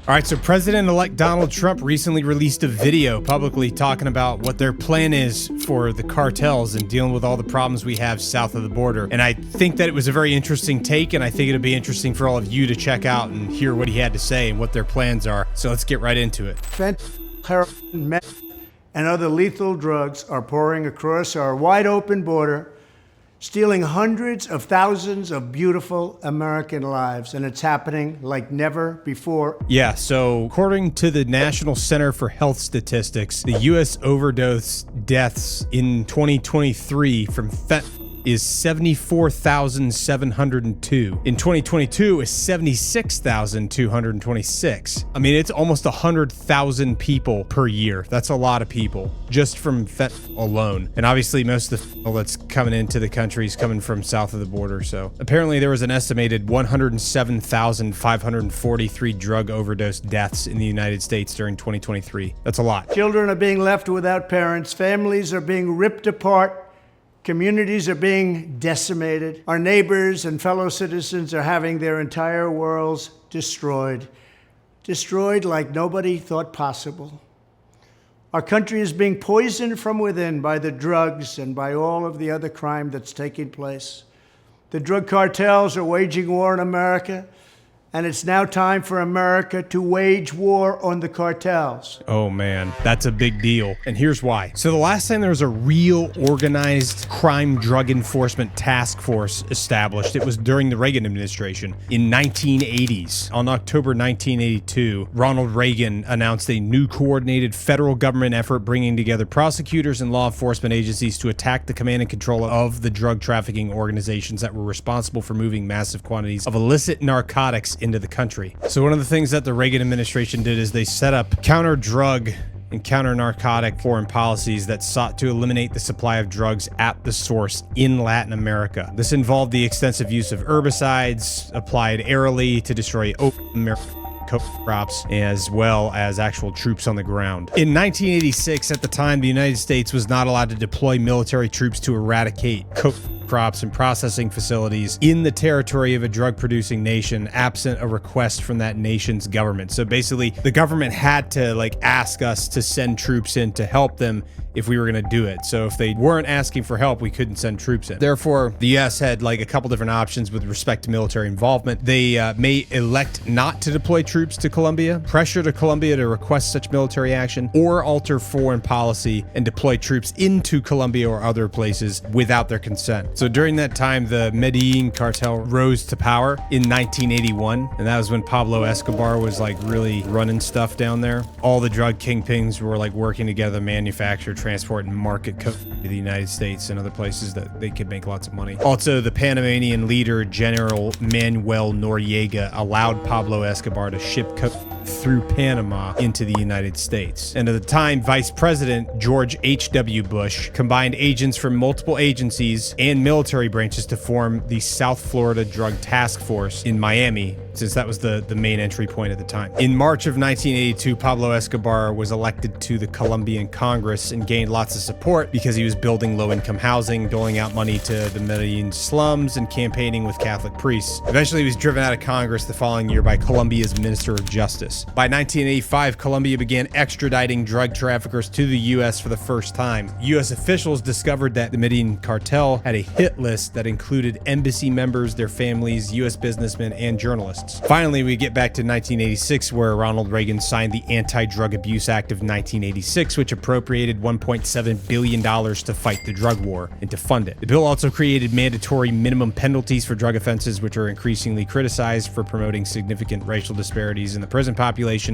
All right, so President-elect Donald Trump recently released a video publicly talking about what their plan is for the cartels and dealing with all the problems we have south of the border. And I think that it was a very interesting take, and I think it'll be interesting for all of you to check out and hear what he had to say and what their plans are. So let's get right into it. Fentanyl, heroin, meth, and other lethal drugs are pouring across our wide-open border, stealing hundreds of thousands of beautiful American lives, and it's happening like never before. Yeah, so according to the National Center for Health Statistics, the U.S. overdose deaths in 2023 from fentanyl is 74,702. In 2022 is 76,226. I mean, it's almost 100,000 people per year. That's a lot of people just from fentanyl alone. And obviously most of the fentanyl that's coming into the country is coming from south of the border. So apparently there was an estimated 107,543 drug overdose deaths in the United States during 2023. That's a lot. Children are being left without parents. Families are being ripped apart. Communities are being decimated. Our neighbors and fellow citizens are having their entire worlds destroyed. Destroyed like nobody thought possible. Our country is being poisoned from within by the drugs and by all of the other crime that's taking place. The drug cartels are waging war in America, and it's now time for America to wage war on the cartels. Oh man, that's a big deal. And here's why. So the last time there was a real organized crime drug enforcement task force established, it was during the Reagan administration in 1980s. On October 1982, Ronald Reagan announced a new coordinated federal government effort bringing together prosecutors and law enforcement agencies to attack the command and control of the drug trafficking organizations that were responsible for moving massive quantities of illicit narcotics into the country. So one of the things that the Reagan administration did is they set up counter-drug and counter-narcotic foreign policies that sought to eliminate the supply of drugs at the source in Latin America. This involved the extensive use of herbicides applied aerially to destroy open crops, as well as actual troops on the ground. In 1986, at the time, the United States was not allowed to deploy military troops to eradicate coke crops and processing facilities in the territory of a drug-producing nation absent a request from that nation's government. So basically, the government had to ask us to send troops in to help them if we were going to do it. So if they weren't asking for help, we couldn't send troops in. Therefore, the U.S. had a couple different options with respect to military involvement. They may elect not to deploy troops to Colombia, pressure to Colombia to request such military action, or alter foreign policy and deploy troops into Colombia or other places without their consent. So during that time, the Medellin cartel rose to power in 1981, and that was when Pablo Escobar was really running stuff down there. All the drug kingpins were working together to manufacture, transport, and market coke to the United States and other places that they could make lots of money. Also, the Panamanian leader, General Manuel Noriega, allowed Pablo Escobar to ship coke through Panama into the United States. And at the time, Vice President George H.W. Bush combined agents from multiple agencies and military branches to form the South Florida Drug Task Force in Miami, since that was the main entry point at the time. In March of 1982, Pablo Escobar was elected to the Colombian Congress and gained lots of support because he was building low-income housing, doling out money to the Medellin slums, and campaigning with Catholic priests. Eventually, he was driven out of Congress the following year by Colombia's Minister of Justice. By 1985, Colombia began extraditing drug traffickers to the U.S. for the first time. U.S. officials discovered that the Medellin cartel had a hit list that included embassy members, their families, U.S. businessmen, and journalists. Finally, we get back to 1986, where Ronald Reagan signed the Anti-Drug Abuse Act of 1986, which appropriated $1.7 billion to fight the drug war and to fund it. The bill also created mandatory minimum penalties for drug offenses, which are increasingly criticized for promoting significant racial disparities in the prison population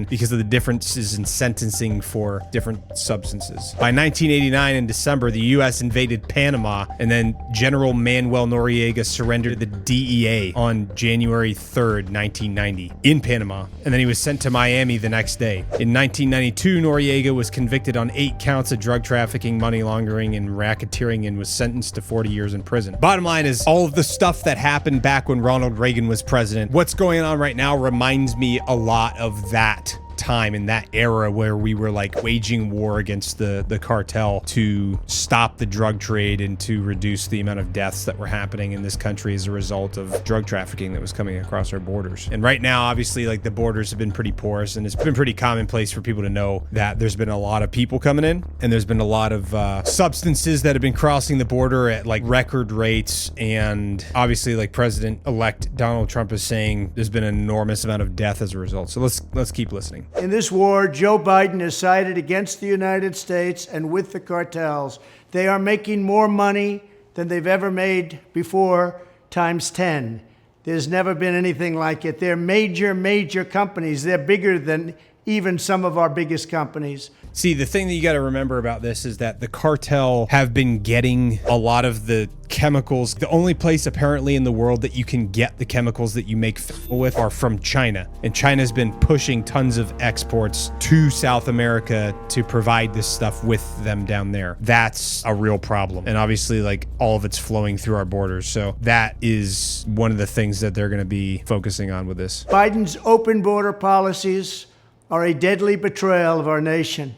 because of the differences in sentencing for different substances. By 1989, in December, the U.S. invaded Panama, and then General Manuel Noriega surrendered the DEA on January 3rd, 1990, in Panama, and then he was sent to Miami the next day. In 1992, Noriega was convicted on 8 counts of drug trafficking, money laundering, and racketeering, and was sentenced to 40 years in prison. Bottom line is, all of the stuff that happened back when Ronald Reagan was president, what's going on right now reminds me a lot of that time, in that era where we were like waging war against the cartel to stop the drug trade and to reduce the amount of deaths that were happening in this country as a result of drug trafficking that was coming across our borders. And right now, obviously, like the borders have been pretty porous, and it's been pretty commonplace for people to know that there's been a lot of people coming in, and there's been a lot of substances that have been crossing the border at like record rates. And obviously, like President-elect Donald Trump is saying, there's been an enormous amount of death as a result. So let's keep listening. In this war, Joe Biden has sided against the United States and with the cartels. They are making more money than they've ever made before, times 10. There's never been anything like it. They're major companies. They're bigger than even some of our biggest companies. See, the thing that you got to remember about this is that the cartel have been getting a lot of the chemicals. The only place apparently in the world that you can get the chemicals that you make fentanyl with are from China. And China's been pushing tons of exports to South America to provide this stuff with them down there. That's a real problem. And obviously, like, all of it's flowing through our borders. So that is one of the things that they're going to be focusing on with this. Biden's open border policies are a deadly betrayal of our nation.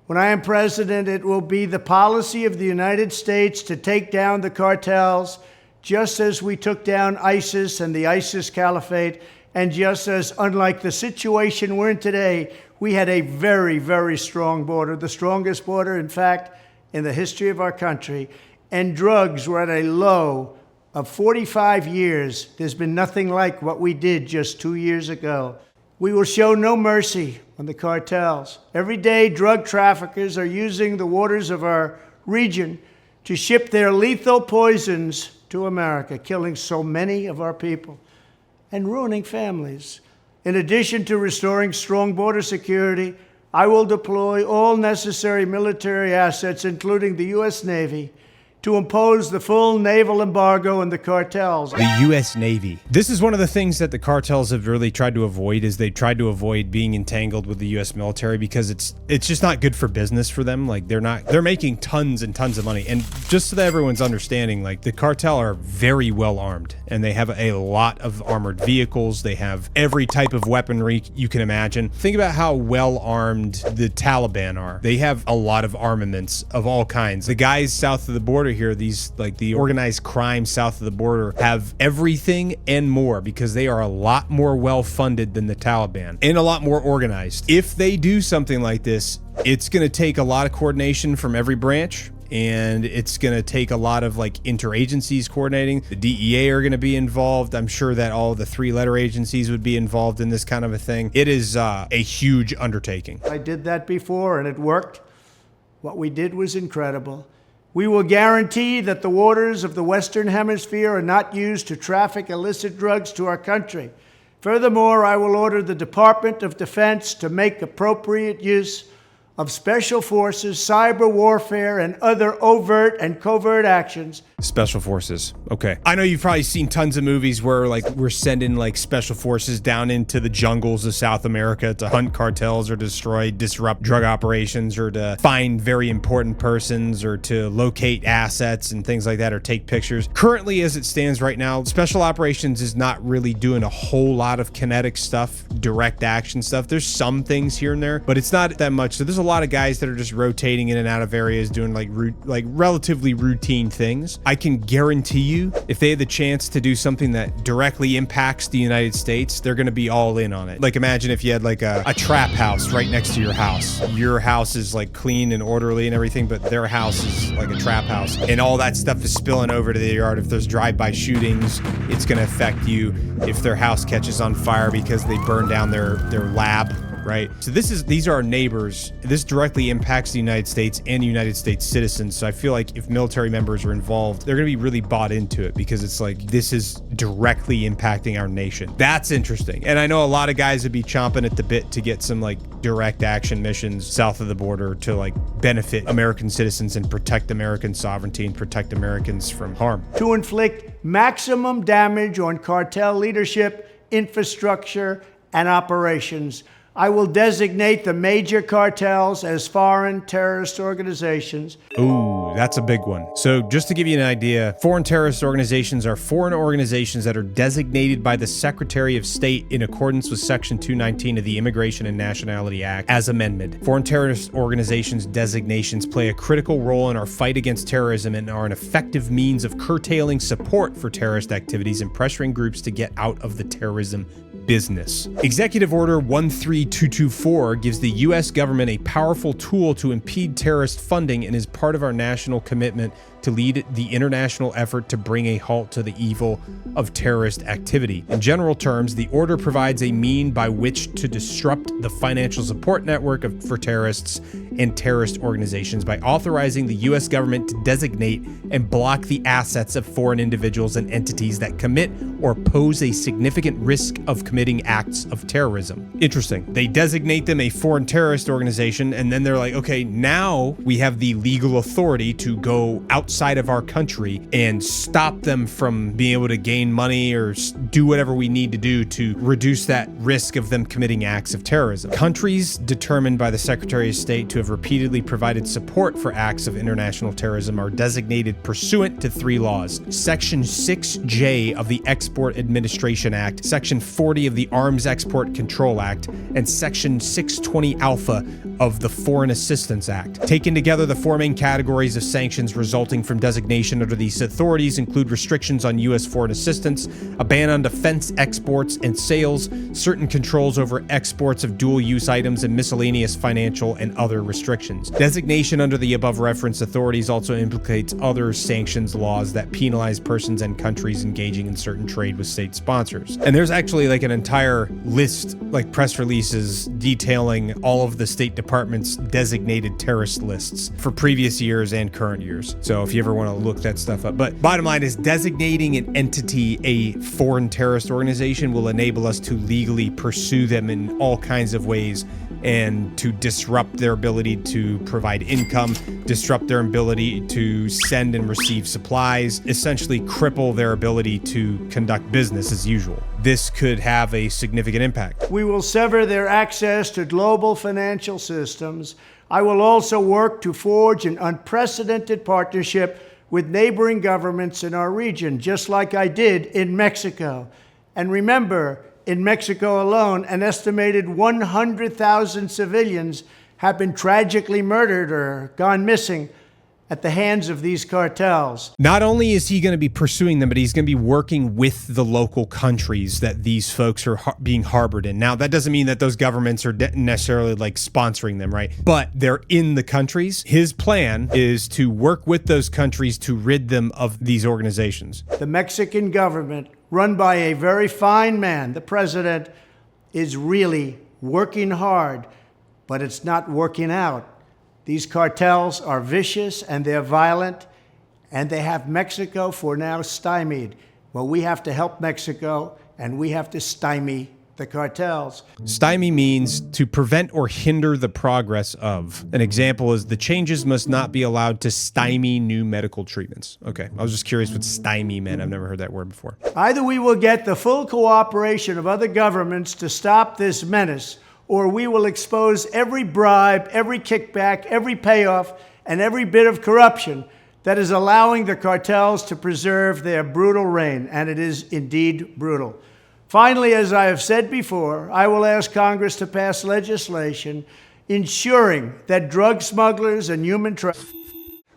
When I am president, it will be the policy of the United States to take down the cartels, just as we took down ISIS and the ISIS caliphate, and just as, unlike the situation we're in today, we had a very strong border, the strongest border, in fact, in the history of our country, and drugs were at a low of 45 years. There's been nothing like what we did just 2 years ago. We will show no mercy on the cartels. Every day, drug traffickers are using the waters of our region to ship their lethal poisons to America, killing so many of our people and ruining families. In addition to restoring strong border security, I will deploy all necessary military assets, including the U.S. Navy, to impose the full naval embargo on the cartels. The U.S. Navy. This is one of the things that the cartels have really tried to avoid, is they tried to avoid being entangled with the U.S. military because it's just not good for business for them. Like they're making tons and tons of money. And just so that everyone's understanding, like the cartel are very well armed and they have a lot of armored vehicles. They have every type of weaponry you can imagine. Think about how well armed the Taliban are. They have a lot of armaments of all kinds. The guys south of the border here, these like the organized crime south of the border, have everything and more because they are a lot more well funded than the Taliban and a lot more organized. If they do something like this, it's going to take a lot of coordination from every branch, and it's going to take a lot of like interagencies coordinating. The DEA are going to be involved. I'm sure that all the three-letter agencies would be involved in this kind of a thing. It is a huge undertaking. I did that before and it worked. What we did was incredible. We will guarantee that the waters of the Western Hemisphere are not used to traffic illicit drugs to our country. Furthermore, I will order the Department of Defense to make appropriate use of special forces, cyber warfare, and other overt and covert actions. Special forces. Okay. I know you've probably seen tons of movies where like we're sending like special forces down into the jungles of South America to hunt cartels or disrupt drug operations, or to find very important persons, or to locate assets and things like that, or take pictures. Currently, as it stands right now, special operations is not really doing a whole lot of kinetic stuff, direct action stuff. There's some things here and there, but it's not that much. So there's a lot of guys that are just rotating in and out of areas doing like relatively routine things. I can guarantee you, if they had the chance to do something that directly impacts the United States, they're going to be all in on it. Like imagine if you had like a trap house right next to your house. Your house is like clean and orderly and everything, but their house is like a trap house, and all that stuff is spilling over to their yard. If there's drive-by shootings, it's going to affect you. If their house catches on fire because they burn down their lab, right? So these are our neighbors. This directly impacts the United States and United States citizens. So I feel like if military members are involved, they're going to be really bought into it, because it's like this is directly impacting our nation. That's interesting. And I know a lot of guys would be chomping at the bit to get some like direct action missions south of the border to like benefit American citizens and protect American sovereignty and protect Americans from harm. To inflict maximum damage on cartel leadership, infrastructure, and operations. I will designate the major cartels as foreign terrorist organizations. Ooh, that's a big one. So just to give you an idea, foreign terrorist organizations are foreign organizations that are designated by the Secretary of State in accordance with Section 219 of the Immigration and Nationality Act as amended. Foreign terrorist organizations designations play a critical role in our fight against terrorism and are an effective means of curtailing support for terrorist activities and pressuring groups to get out of the terrorism business. Executive Order 13224 gives the U.S. government a powerful tool to impede terrorist funding and is part of our national commitment to lead the international effort to bring a halt to the evil of terrorist activity. In general terms, the order provides a mean by which to disrupt the financial support network for terrorists and terrorist organizations by authorizing the U.S. government to designate and block the assets of foreign individuals and entities that commit or pose a significant risk of committing acts of terrorism. Interesting. They designate them a foreign terrorist organization, and then they're like, okay, now we have the legal authority to go outside of our country and stop them from being able to gain money or do whatever we need to do to reduce that risk of them committing acts of terrorism. Countries determined by the Secretary of State to have repeatedly provided support for acts of international terrorism are designated pursuant to 3 laws. Section 6J of the Export Administration Act, Section 40 of the Arms Export Control Act, and Section 620 Alpha of the Foreign Assistance Act. Taken together, the 4 main categories of sanctions resulting from designation under these authorities include restrictions on U.S. foreign assistance, a ban on defense exports and sales, certain controls over exports of dual-use items, and miscellaneous financial and other restrictions. Designation under the above referenced authorities also implicates other sanctions laws that penalize persons and countries engaging in certain trade with state sponsors. And there's actually like an entire list, like press releases detailing all of the State Department's designated terrorist lists for previous years and current years. So if you ever want to look that stuff up. But bottom line is, designating an entity a foreign terrorist organization will enable us to legally pursue them in all kinds of ways and to disrupt their ability to provide income, disrupt their ability to send and receive supplies, essentially cripple their ability to conduct business as usual. This could have a significant impact. We will sever their access to global financial systems. I will also work to forge an unprecedented partnership with neighboring governments in our region, just like I did in Mexico. And remember, in Mexico alone, an estimated 100,000 civilians have been tragically murdered or gone missing at the hands of these cartels. Not only is he going to be pursuing them, but he's going to be working with the local countries that these folks are being harbored in. Now, that doesn't mean that those governments are necessarily like sponsoring them, right? But they're in the countries. His plan is to work with those countries to rid them of these organizations. The Mexican government, run by a very fine man, the president, is really working hard, but it's not working out. These cartels are vicious and they're violent, and they have Mexico for now stymied. Well, we have to help Mexico, and we have to stymie the cartels. Stymie means to prevent or hinder the progress of. An example is the changes must not be allowed to stymie new medical treatments. Okay, I was just curious what stymie meant. I've never heard that word before. Either we will get the full cooperation of other governments to stop this menace, or we will expose every bribe, every kickback, every payoff, and every bit of corruption that is allowing the cartels to preserve their brutal reign, and it is indeed brutal. Finally, as I have said before, I will ask Congress to pass legislation ensuring that drug smugglers and human traffickers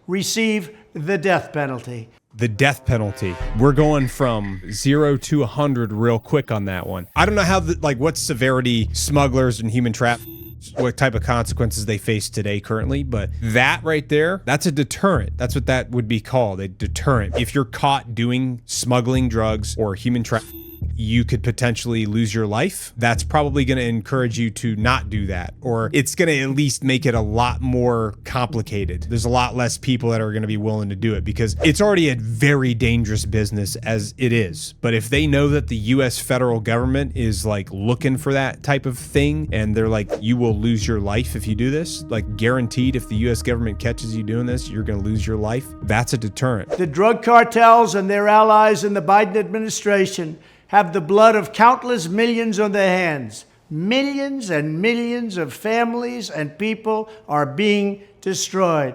receive the death penalty. The death penalty. We're going from 0 to 100 real quick on that one. I don't know how, what severity smugglers and human traffickers, what type of consequences they face today currently, but that right there, that's a deterrent. That's what that would be called, a deterrent. If you're caught doing smuggling drugs or human trafficking, you could potentially lose your life. That's probably going to encourage you to not do that, or it's going to at least make it a lot more complicated. There's a lot less people that are going to be willing to do it because it's already a very dangerous business as it is. But if they know that the US federal government is like looking for that type of thing and they're like, you will lose your life if you do this, like guaranteed, if the US government catches you doing this, you're going to lose your life. That's a deterrent. The drug cartels and their allies in the Biden administration have the blood of countless millions on their hands. Millions and millions of families and people are being destroyed.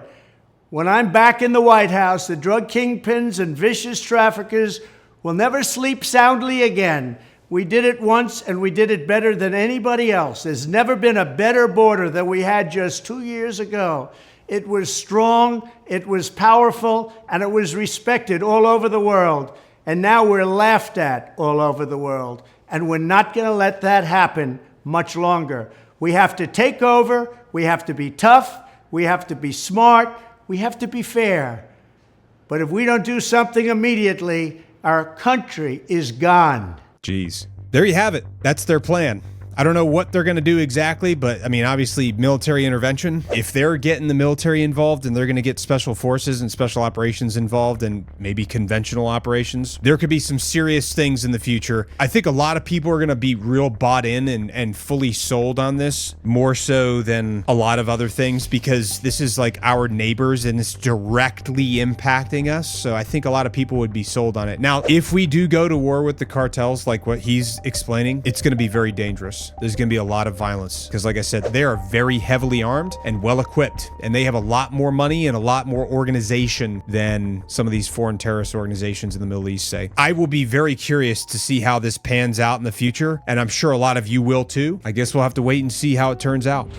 When I'm back in the White House, the drug kingpins and vicious traffickers will never sleep soundly again. We did it once, and we did it better than anybody else. There's never been a better border than we had just 2 years ago. It was strong, it was powerful, and it was respected all over the world. And now we're laughed at all over the world. And we're not going to let that happen much longer. We have to take over, we have to be tough, we have to be smart, we have to be fair. But if we don't do something immediately, our country is gone. Jeez. There you have it. That's their plan. I don't know what they're going to do exactly, but I mean, obviously military intervention. If they're getting the military involved and they're going to get special forces and special operations involved and maybe conventional operations, there could be some serious things in the future. I think a lot of people are going to be real bought in and fully sold on this, more so than a lot of other things, because this is like our neighbors and it's directly impacting us. So I think a lot of people would be sold on it. Now, if we do go to war with the cartels, like what he's explaining, it's going to be very dangerous. There's going to be a lot of violence because, like I said, they are very heavily armed and well equipped, and they have a lot more money and a lot more organization than some of these foreign terrorist organizations in the Middle East say. I will be very curious to see how this pans out in the future, and I'm sure a lot of you will too. I guess we'll have to wait and see how it turns out.